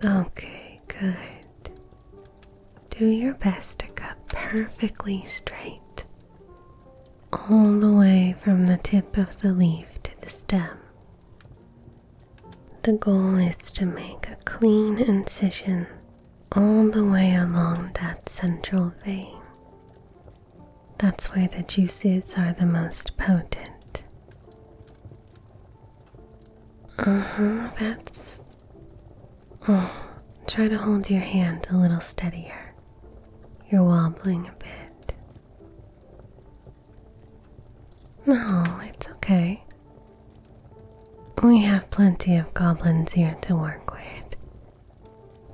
Okay, good. Do your best to cut perfectly straight, all the way from the tip of the leaf to the stem. The goal is to make a clean incision all the way along that central vein. That's where the juices are the most potent. That's... Oh, try to hold your hand a little steadier. You're wobbling a bit. No, it's okay. We have plenty of goblins here to work with.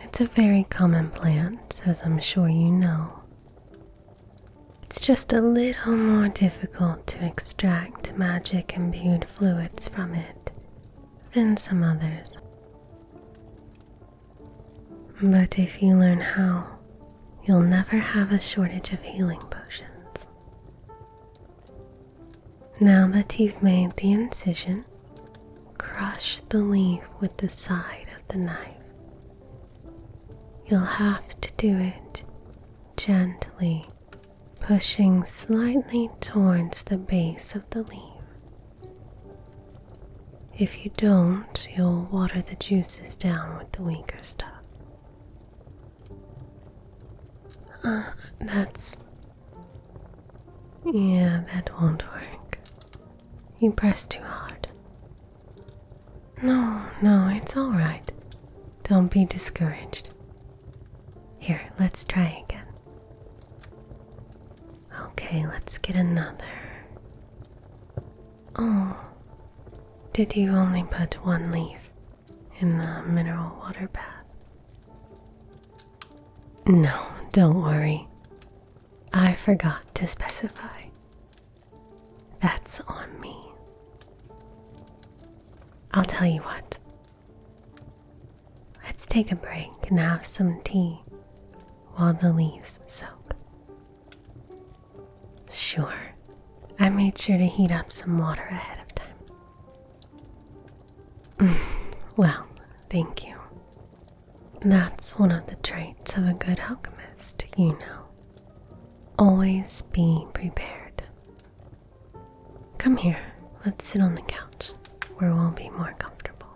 It's a very common plant, as I'm sure you know. It's just a little more difficult to extract magic-imbued fluids from it than some others. But if you learn how, you'll never have a shortage of healing potions. Now that you've made the incision, crush the leaf with the side of the knife. You'll have to do it gently, pushing slightly towards the base of the leaf. If you don't, you'll water the juices down with the weaker stuff. Yeah, that won't work. You pressed too hard. No, it's alright. Don't be discouraged. Here, let's try again. Okay, let's get another. Oh, did you only put one leaf in the mineral water bath? No, don't worry. I forgot to specify. That's on me. I'll tell you what. Let's take a break and have some tea while the leaves soak. Sure. I made sure to heat up some water ahead of time. Well, thank you. That's one of the traits of a good alchemist, you know. Always be prepared. Come here, let's sit on the couch where we'll be more comfortable.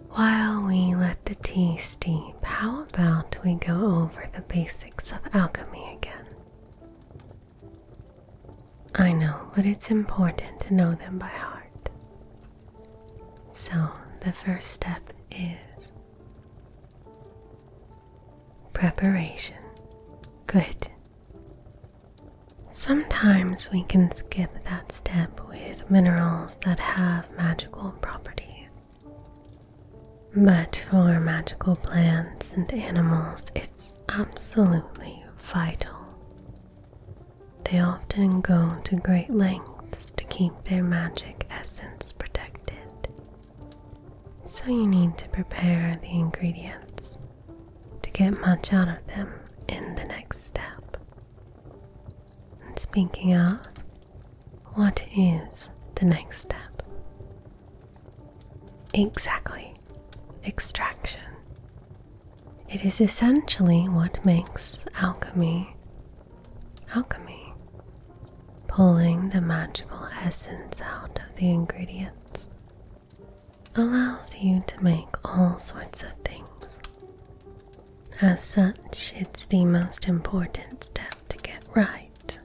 While we let the tea steep, how about we go over the basics of alchemy again? I know, but it's important to know them by heart. So, the first step is preparation. Good. Sometimes we can skip that step with minerals that have magical properties. But for magical plants and animals, it's absolutely vital. They often go to great lengths to keep their magic essence protected. So you need to prepare the ingredients to get much out of them in the next step. And speaking of, what is the next step? Exactly. Extraction. It is essentially what makes alchemy, pulling the magical essence out of the ingredients allows you to make all sorts of things. As such, it's the most important step to get right.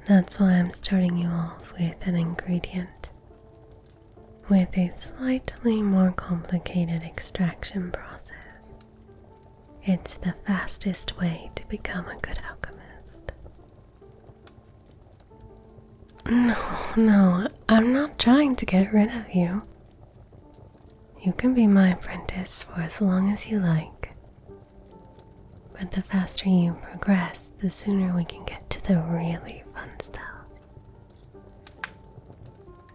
That's why I'm starting you off with an ingredient with a slightly more complicated extraction process. It's the fastest way to become a good alchemist. No, I'm not trying to get rid of you. You can be my apprentice for as long as you like. But the faster you progress, the sooner we can get to the really fun stuff.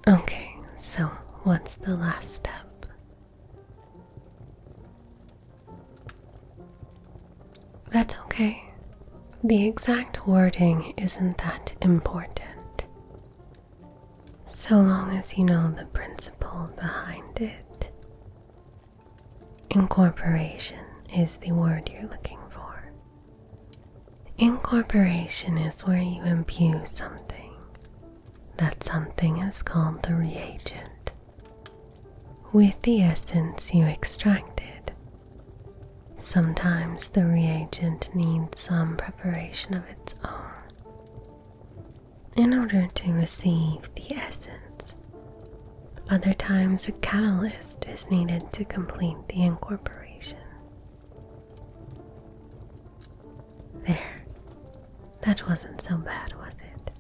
Okay, so what's the last step? That's okay. The exact wording isn't that important. so long as you know the principle behind it. Incorporation is the word you're looking for. Incorporation is where you imbue something. That something is called the reagent. With the essence you extracted, sometimes the reagent needs some preparation of its own. In order to receive the essence, other times a catalyst is needed to complete the incorporation. There, that wasn't so bad, was it?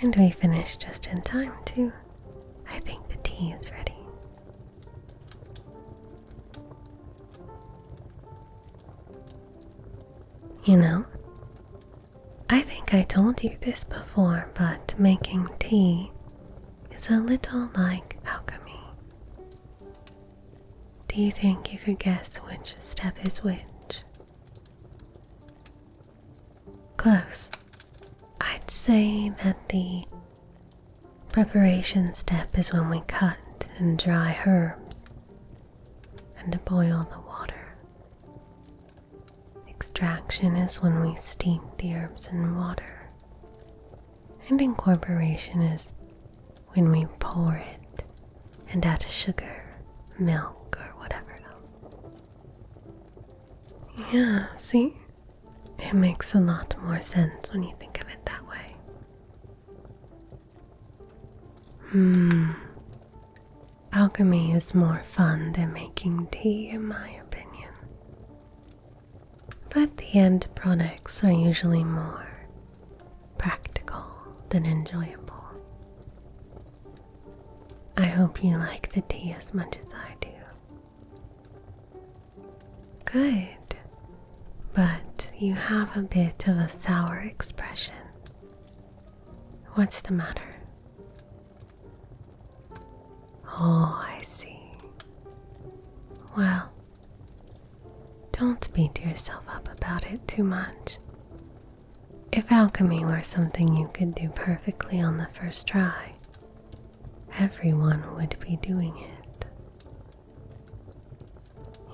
And we finished just in time too. I think the tea is ready. You know, I think I told you this before, but making tea is a little like alchemy. Do you think you could guess which step is which? Close. I'd say that the preparation step is when we cut and dry herbs and boil the water. Extraction is when we steep the herbs in water, and incorporation is when we pour it and add sugar, milk, or whatever else. Yeah, see? It makes a lot more sense when you think of it that way. Alchemy is more fun than making tea, in my opinion. But the end products are usually more practical than enjoyable. I hope you like the tea as much as I do. Good, but you have a bit of a sour expression. What's the matter? Oh, I see. Well, don't beat yourself up about it too much. If alchemy were something you could do perfectly on the first try, everyone would be doing it.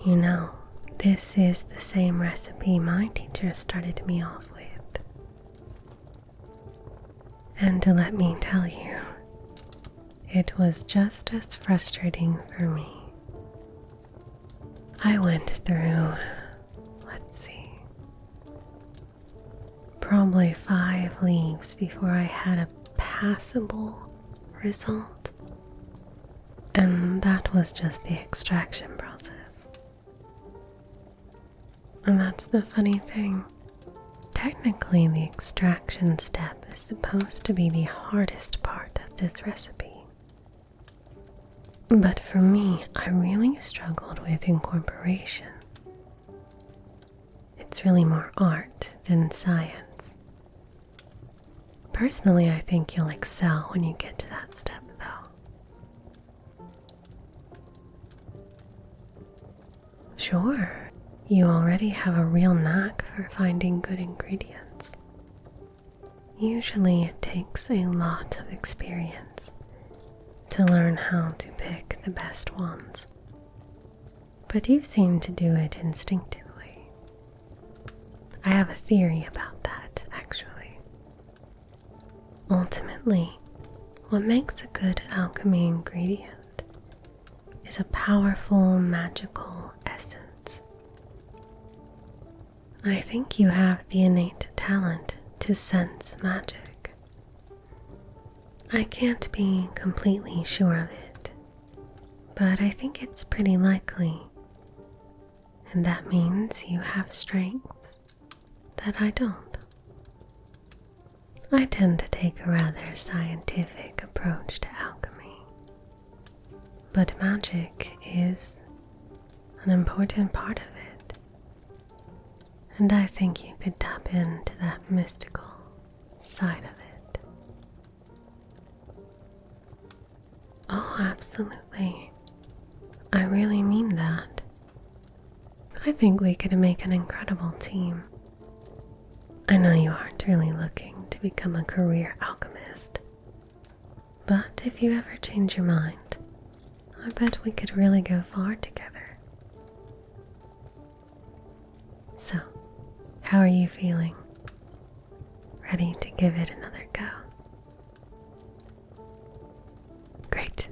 You know, this is the same recipe my teacher started me off with. And let me tell you, it was just as frustrating for me. I went through, let's see, probably 5 leaves before I had a passable result. And that was just the extraction process. And that's the funny thing. Technically, the extraction step is supposed to be the hardest part of this recipe. But for me, I really struggled with incorporation. It's really more art than science. Personally, I think you'll excel when you get to that step, though. Sure, you already have a real knack for finding good ingredients. Usually it takes a lot of experience to learn how to pick the best ones. But you seem to do it instinctively. I have a theory about that, actually. Ultimately, what makes a good alchemy ingredient is a powerful magical essence. I think you have the innate talent to sense magic. I can't be completely sure of it, but I think it's pretty likely, and that means you have strengths that I don't. I tend to take a rather scientific approach to alchemy, but magic is an important part of it, and I think you could tap into that mystical side of it. Oh, absolutely. I really mean that. I think we could make an incredible team. I know you aren't really looking to become a career alchemist, But if you ever change your mind, I bet we could really go far together. So, how are you feeling? Ready to give it another go? Great.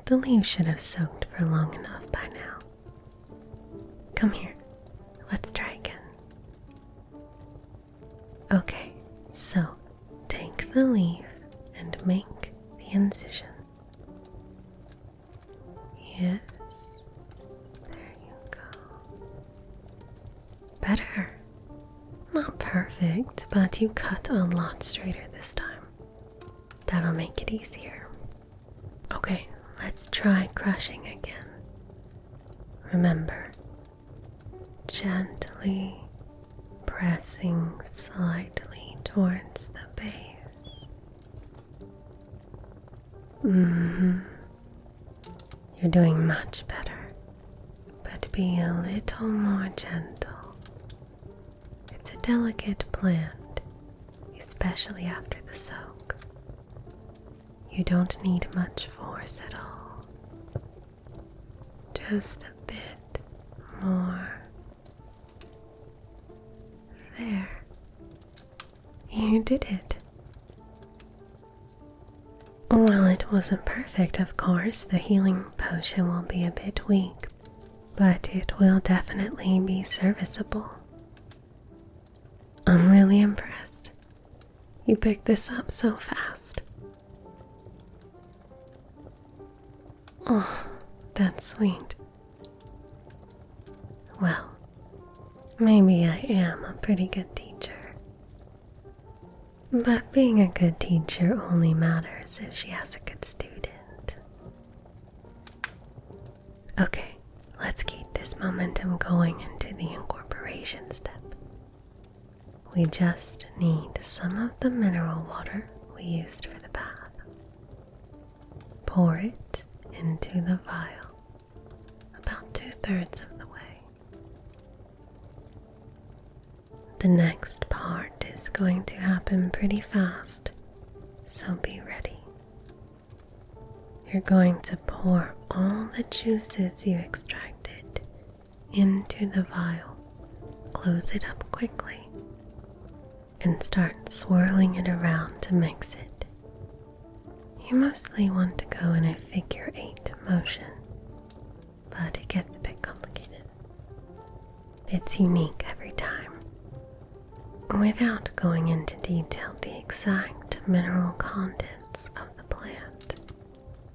The leaves should have soaked for long enough by now. Come here. Let's try again. Okay, so take the leaf and make the incision. Yes. There you go. Better. Not perfect, but you cut a lot straighter this time. That'll make it easier. Okay, let's try crushing again. Remember, gently pressing slightly towards the base. You're doing much better, but be a little more gentle. It's a delicate plant, especially after the soak. You don't need much force at all. Just a bit more. There. You did it. Well, it wasn't perfect, of course. The healing potion will be a bit weak, but it will definitely be serviceable. I'm really impressed. You picked this up so fast. Oh, that's sweet. Well, maybe I am a pretty good teacher. But being a good teacher only matters if she has a good student. Okay, let's keep this momentum going into the incorporation step. We just need some of the mineral water we used for the bath. Pour it into the vial, about 2/3 of the way. The next part is going to happen pretty fast, so be ready. You're going to pour all the juices you extracted into the vial, close it up quickly, and start swirling it around to mix it. You mostly want to go in a figure 8 motion, but it gets a bit complicated. It's unique every time. Without going into detail, the exact mineral contents of the plant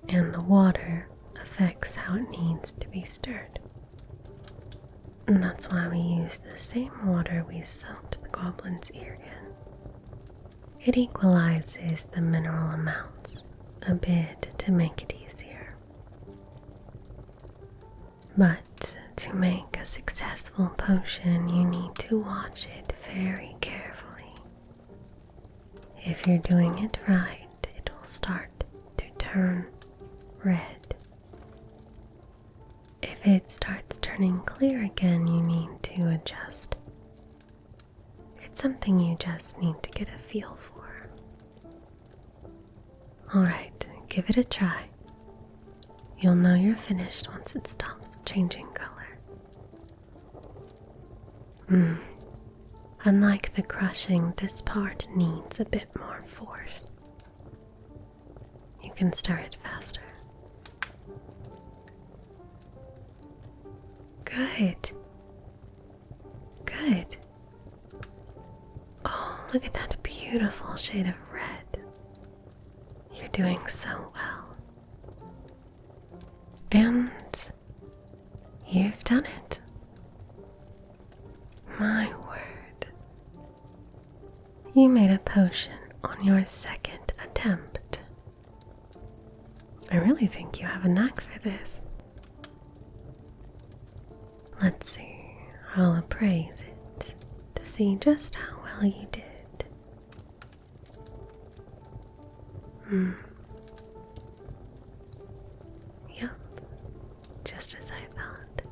and the water affects how it needs to be stirred. And that's why we use the same water we soaked the goblin's ear in. It equalizes the mineral amounts a bit to make it easier. But to make a successful potion, you need to watch it very carefully. If you're doing it right, it will start to turn red. If it starts turning clear again, you need to adjust. It's something you just need to get a feel for. Alright, give it a try. You'll know you're finished once it stops changing color. Unlike the crushing, this part needs a bit more force. You can stir it faster. Good. Good. Oh, look at that beautiful shade of red. You're doing so well. And you've done it. My word. You made a potion on your second attempt. I really think you have a knack for this. Let's see, I'll appraise it to see just how well you did. Yup, just as I thought.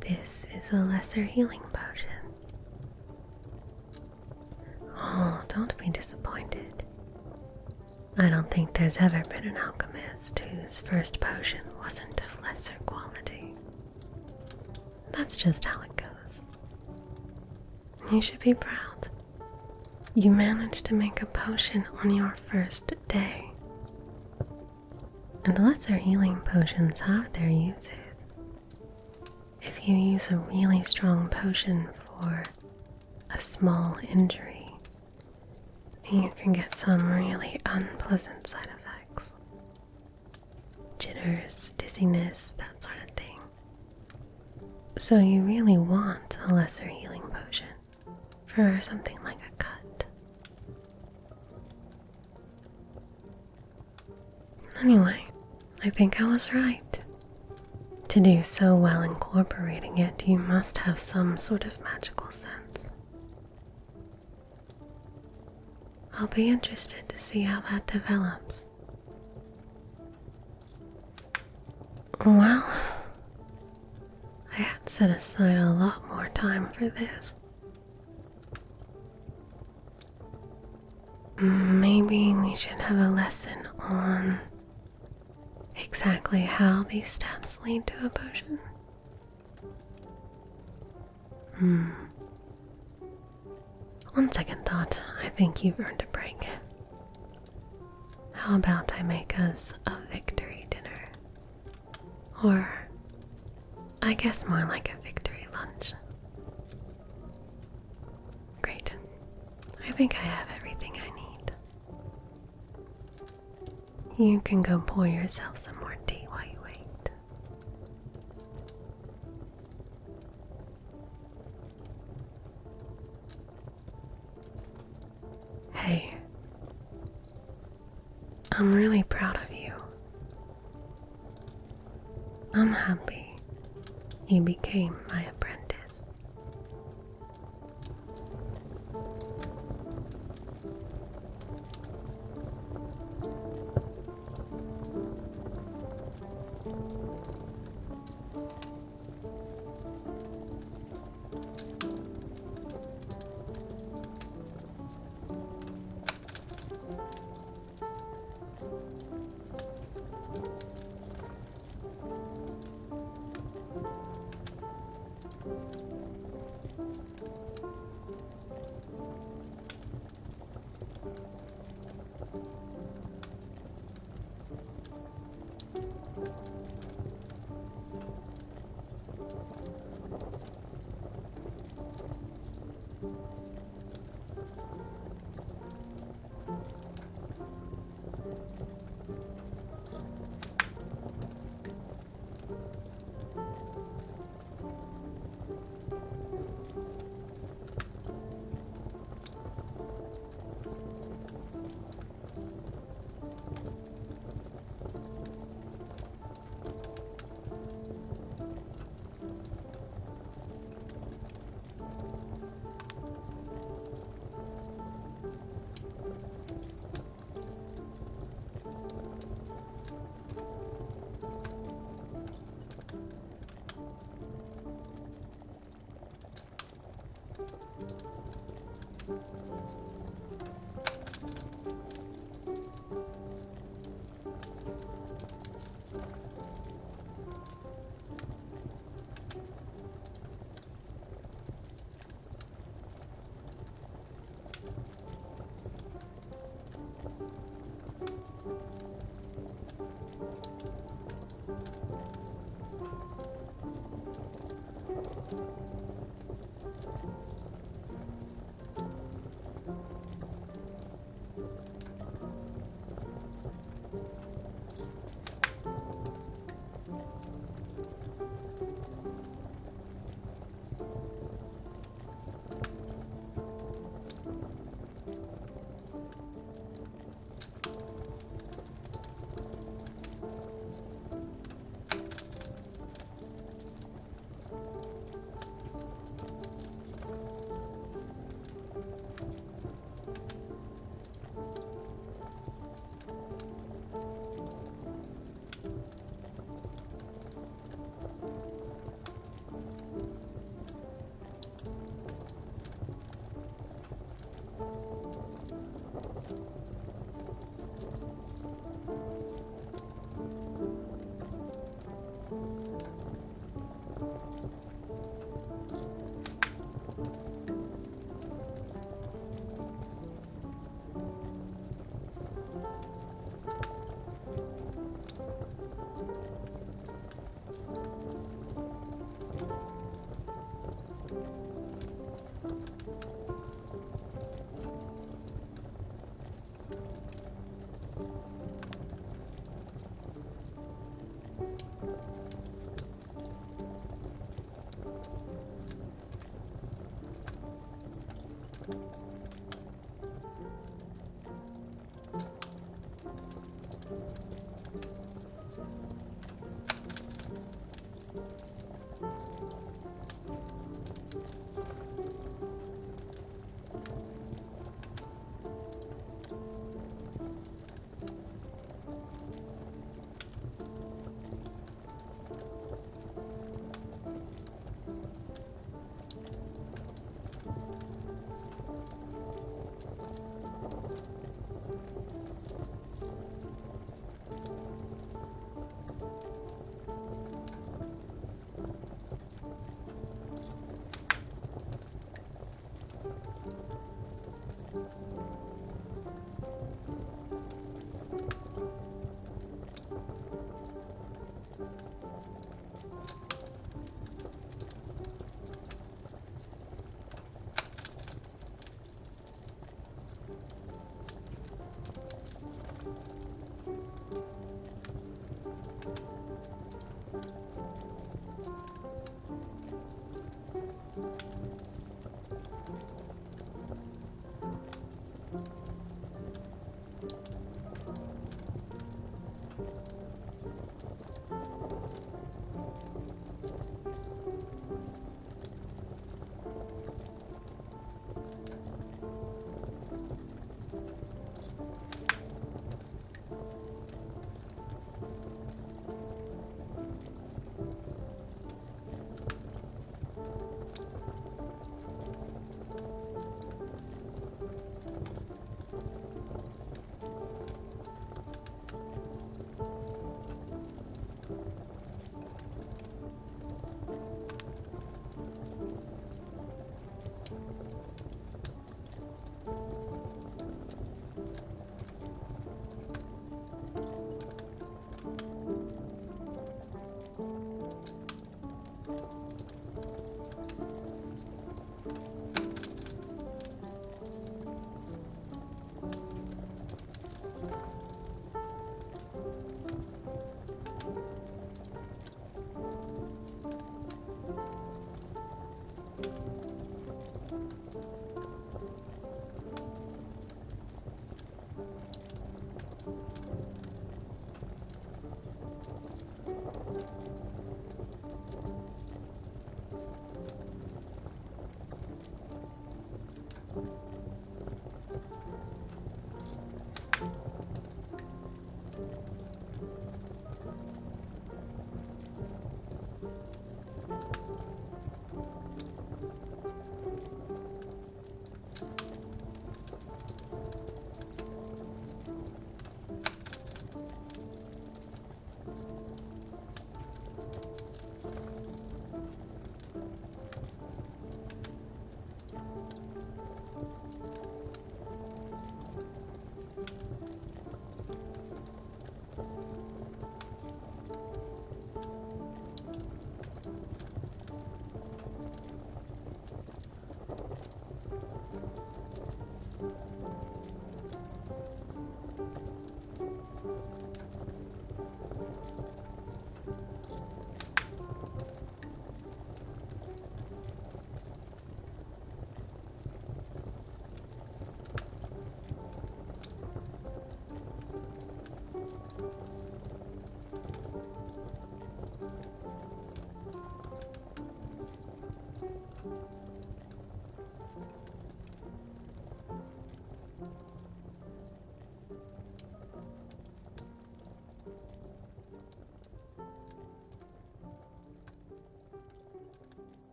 This is a lesser healing potion. Oh, don't be disappointed. I don't think there's ever been an alchemist whose first potion wasn't of lesser quality. That's just how it goes. You should be proud. You managed to make a potion on your first day. And lesser healing potions have their uses. If you use a really strong potion for a small injury, you can get some really unpleasant side effects. Jitters, dizziness, that sort of thing. So you really want a lesser healing potion for something like a cut. Anyway, I think I was right. To do so well incorporating it, you must have some sort of magical sense. I'll be interested to see how that develops. Well, I had set aside a lot more time for this. Maybe we should have a lesson on exactly how these steps lead to a potion. On second thought, I think you've earned a break. How about I make us a victory dinner? Or, I guess more like a victory lunch. Great. I think I have everything I need. You can go pour yourself some more tea while you wait. Hey, I'm really proud of you. I'm happy you became my apprentice.